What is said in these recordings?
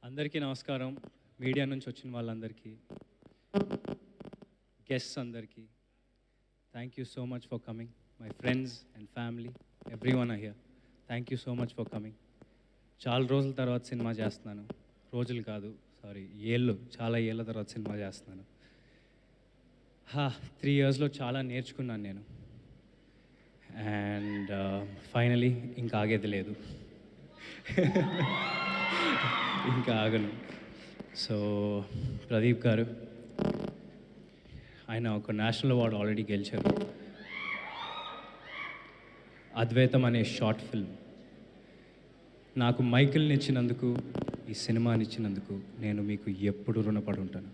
అందరికీ నమస్కారం. మీడియా నుంచి వచ్చిన వాళ్ళందరికీ, గెస్ట్స్ అందరికీ thank you so much for coming. My friends and family, everyone are here. Thank you so much for coming. చాలా రోజుల తర్వాత సినిమా చేస్తున్నాను. రోజులు కాదు, సారీ, చాలా ఏళ్ళ తర్వాత సినిమా చేస్తున్నాను. 3 yearsలో చాలా నేర్చుకున్నాను నేను. అండ్ ఫైనలీ ఇంకా ఆగేది లేదు. ఇంకా ఆగను. సో ప్రదీప్ గారు, ఆయన ఒక నేషనల్ అవార్డు ఆల్రెడీ గెలిచారు. అద్వైతం అనే షార్ట్ ఫిల్మ్ నాకు మైకిల్ని ఇచ్చినందుకు, ఈ సినిమాని ఇచ్చినందుకు నేను మీకు ఎప్పుడు రుణపడి ఉంటాను.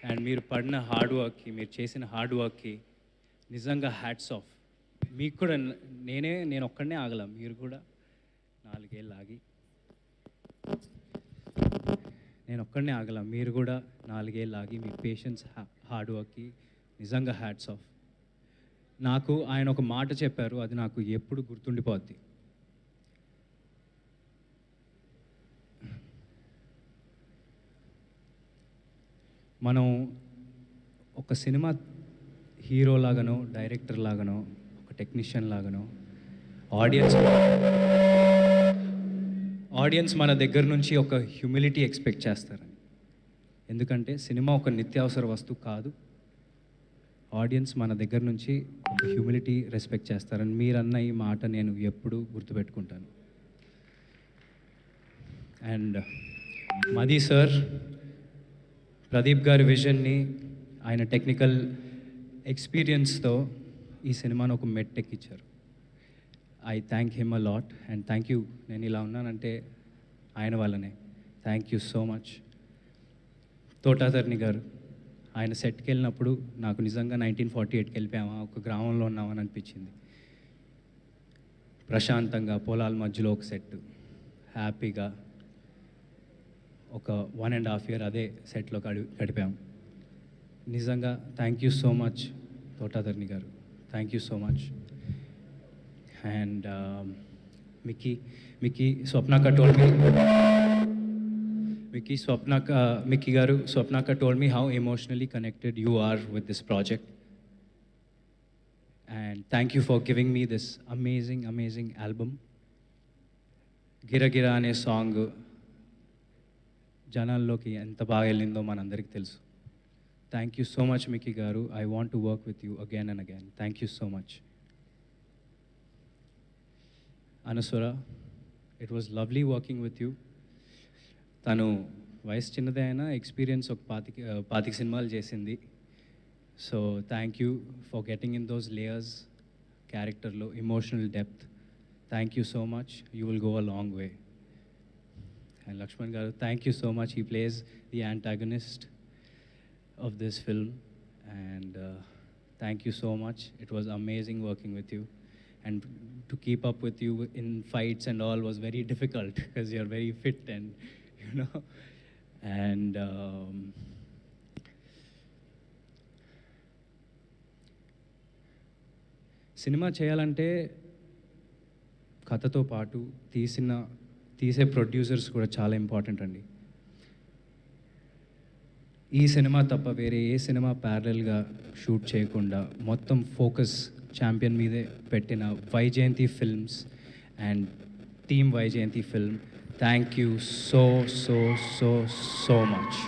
అండ్ మీరు పడిన హార్డ్ వర్క్కి, మీరు చేసిన హార్డ్ వర్క్కి నిజంగా హ్యాట్స్ ఆఫ్. మీకు కూడా నేను ఒక్కడనే ఆగల, మీరు కూడా 4 ఏళ్ళు ఆగి, నేను ఒక్కడనే ఆగల, మీరు కూడా 4 ఏళ్ళు ఆగి, మీ పేషెన్స్, హార్డ్ వర్క్కి నిజంగా హ్యాట్స్ ఆఫ్. నాకు ఆయన ఒక మాట చెప్పారు, అది నాకు ఎప్పుడు గుర్తుండిపోద్ది. మనం ఒక సినిమా హీరో లాగానో, డైరెక్టర్ లాగానో, ఒక టెక్నీషియన్ లాగానో ఆడియన్స్ మన దగ్గర నుంచి ఒక హ్యూమిలిటీ ఎక్స్పెక్ట్ చేస్తారని. ఎందుకంటే సినిమా ఒక నిత్యావసర వస్తువు కాదు. ఆడియన్స్ మన దగ్గర నుంచి ఒక హ్యూమిలిటీ రెస్పెక్ట్ చేస్తారని మీరన్న ఈ మాట నేను ఎప్పుడూ గుర్తుపెట్టుకుంటాను. అండ్ మది సార్, ప్రదీప్ గారి విజన్ని, ఆయన టెక్నికల్ ఎక్స్పీరియన్స్తో ఈ సినిమాను ఒక మెట్టెక్కిచ్చారు. I thank him a lot and thank you. నేను ఇలా ఉన్నానంటే ఆయన వల్లనే. Thank you so much. Thota Tharani garu, ఆయన సెట్కి వెళ్ళినప్పుడు నాకు నిజంగా 1948కి వెళ్ళిపోయామా, ఒక గ్రామంలో ఉన్నామని అనిపించింది. ప్రశాంతంగా పొలాల మధ్యలో ఒక సెట్, హ్యాపీగా ఒక 1.5 year అదే సెట్లో గడిపాం. నిజంగా thank you so much Thota Tharani garu, thank you so much. And Mickey స్వప్నక్క told me, Mickey garu, Swapnaka told me how emotionally connected you are with this project. And thank you for giving me this amazing album. Gira Gira ane song janalloki enta baga ellindo manandariki telusu. Thank you so much Mickey garu. I want to work with you again and again. Thank you so much. Anuswara, it was lovely working with you. తను వయసు చిన్నదే అయినా experience ఒక 25 సినిమాలు చేసింది. So thank you for getting in those layers, క్యారెక్టర్లో emotional depth. Thank you so much, you will go a long way. And Lakshman garu, thank you so much. He plays the antagonist of this film. And thank you so much. It was amazing working with you. And to keep up with you in fights and all was very difficult because you're very fit and you know. And cinema చేయాలంటే కథతో పాటు తీసే producers కూడా చాలా important అండి. ఈ cinema తప్ప వేరే ఏ సినిమా ప్యారలల్గా షూట్ చేయకుండా మొత్తం ఫోకస్ ఛాంపియన్ మీదే పెట్టిన Vyjayanthi films and team Vyjayanthi film, thank you so so so so much.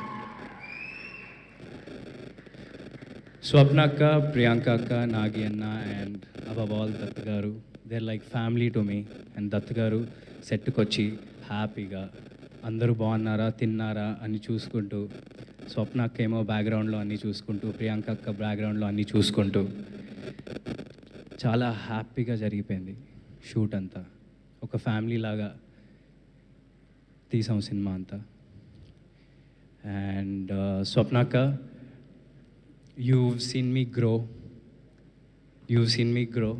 స్వప్నక్క, Priyanka akka, Nagi anna and above all Dutt garu, there like family to me. And Dutt garu సెట్కి వచ్చి హ్యాపీగా అందరూ బాగున్నారా, తిన్నారా అని చూసుకుంటూ, స్వప్నక్క ఏమో బ్యాక్గ్రౌండ్లో అన్నీ చూసుకుంటూ, ప్రియాంక అక్క బ్యాక్గ్రౌండ్లో అన్నీ చూసుకుంటూ చాలా హ్యాపీగా జరిగిపోయింది షూట్ అంతా. ఒక ఫ్యామిలీ లాగా తీసాం సినిమా అంతా. అండ్ స్వప్నక్క, you've seen me grow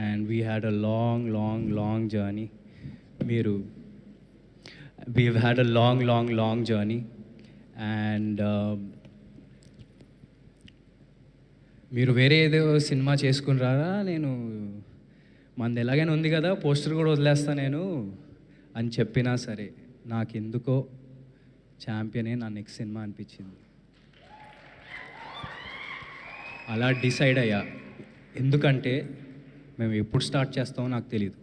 and we had a long journey. We've had a long journey and మీరు వేరే ఏదో సినిమా చేసుకుని రారా, నేను మనది ఎలాగైనా ఉంది కదా, పోస్టర్ కూడా వదిలేస్తా నేను అని చెప్పినా సరే నాకెందుకో ఛాంపియనే నా నెక్స్ట్ సినిమా అనిపించింది. అలా డిసైడ్ అయ్యా. ఎందుకంటే మేము ఎప్పుడు స్టార్ట్ చేస్తామో నాకు తెలీదు,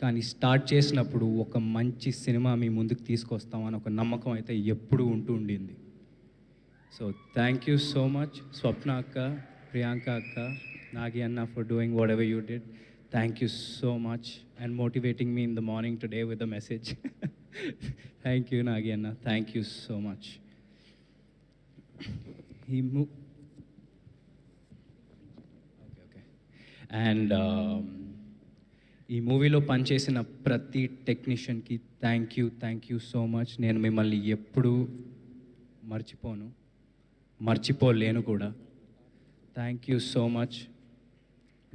కానీ స్టార్ట్ చేసినప్పుడు ఒక మంచి సినిమా మీ ముందుకు తీసుకొస్తామని ఒక నమ్మకం అయితే ఎప్పుడూ ఉంటూ ఉండింది. So thank you so much Swapna akka, Priyanka akka, Nagi anna for doing whatever you did. Thank you so much and motivating me in the morning today with a message. Thank you, Nagi Anna. Thank you so much. Okay. And ఈ మూవీలో పనిచేసిన ప్రతి టెక్నీషియన్కి thank you so much. నేను మిమ్మల్ని ఎప్పుడూ మర్చిపోలేను కూడా. Thank you so much.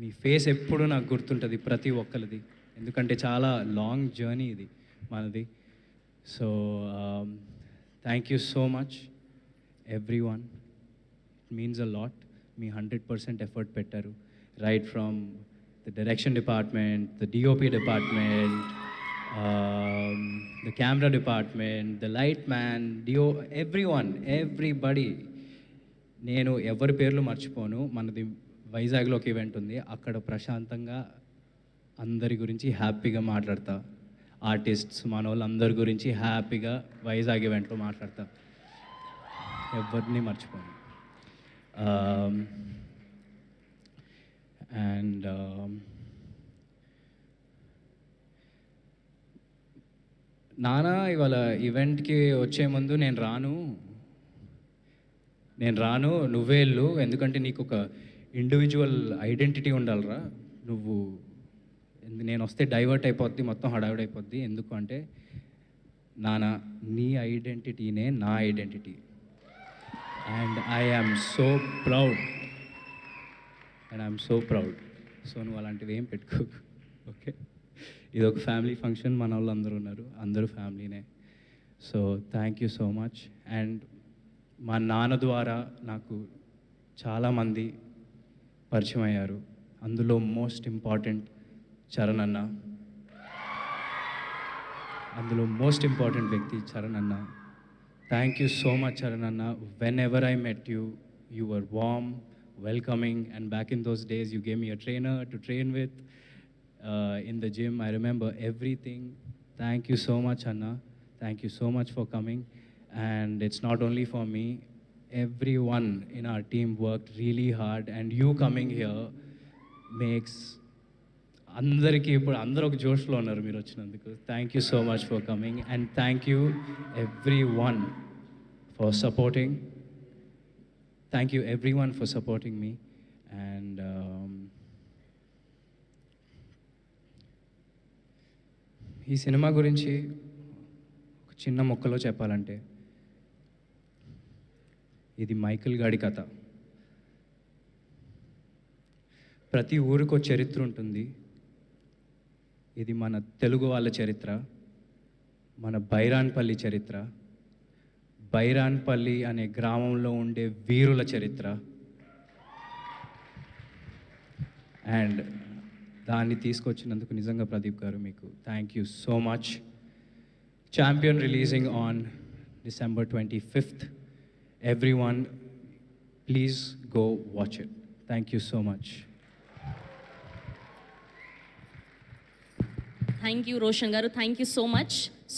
Me face ఎప్పుడు నాకు గుర్తుంటుంది ప్రతి ఒక్కరిది, ఎందుకంటే చాలా లాంగ్ జర్నీ ఇది మనది. So thank you so much everyone. It means a lot. మీ 100% ఎఫర్ట్ పెట్టారు, right from the direction department, the DOP department, the camera department, the light man, everybody. నేను ఎవరి పేర్లు మర్చిపోను. మనది వైజాగ్లో ఒక ఈవెంట్ ఉంది, అక్కడ ప్రశాంతంగా అందరి గురించి హ్యాపీగా మాట్లాడతా. ఆర్టిస్ట్స్ మన వాళ్ళు అందరి గురించి హ్యాపీగా వైజాగ్ ఈవెంట్లో మాట్లాడతా. ఎవరిని మర్చిపోను. అండ్ నానా ఇవాళ ఈవెంట్కి వచ్చే ముందు నేను రాను నువ్వే వెళ్ళు, ఎందుకంటే నీకు ఒక ఇండివిజువల్ ఐడెంటిటీ ఉండాలిరా. నేను వస్తే డైవర్ట్ అయిపోద్ది, మొత్తం హడావిడి అయిపోద్ది. ఎందుకు అంటే నానా, నీ ఐడెంటిటీనే నా identity. And I am so proud. So నువ్వు అలాంటివి ఏం పెట్టుకోకు, ఓకే? ఇది ఒక ఫ్యామిలీ ఫంక్షన్, మన వాళ్ళు అందరూ ఉన్నారు, అందరూ ఫ్యామిలీనే. So thank you so much. And మా నాన్న ద్వారా నాకు చాలామంది పరిచయం అయ్యారు, అందులో మోస్ట్ ఇంపార్టెంట్ చరణ్ అన్న. వ్యక్తి Charan anna. Thank you so much Charan anna. Whenever I met you, you were warm, welcoming, and back in those days you gave me a trainer to train with in the gym. I remember everything. Thank you so much Anna. Thank you so much for coming. And it's not only for me, everyone in our team worked really hard, and you coming here makes అందరికీ ఇప్పుడు అందరూ ఒక జోష్లో ఉన్నారు మీరు వచ్చినందుకు. Thank you so much for coming, and thank you every one for supporting. Thank you everyone for supporting me. And ఈ cinema గురించి ఒక చిన్న మొక్కలో చెప్పాలంటే, ఇది మైకేల్ గాడి కథ. ప్రతి ఊరికో చరిత్ర ఉంటుంది. ఇది మన తెలుగు వాళ్ళ చరిత్ర, మన బైరాన్పల్లి చరిత్ర, బైరాన్పల్లి అనే గ్రామంలో ఉండే వీరుల చరిత్ర. అండ్ దాన్ని తీసుకొచ్చినందుకు నిజంగా ప్రదీప్ గారు మీకు thank you so much. Champion releasing on December 25th. Everyone, please go watch it. Thank you so much. Thank you, Roshan garu. Thank you so much. So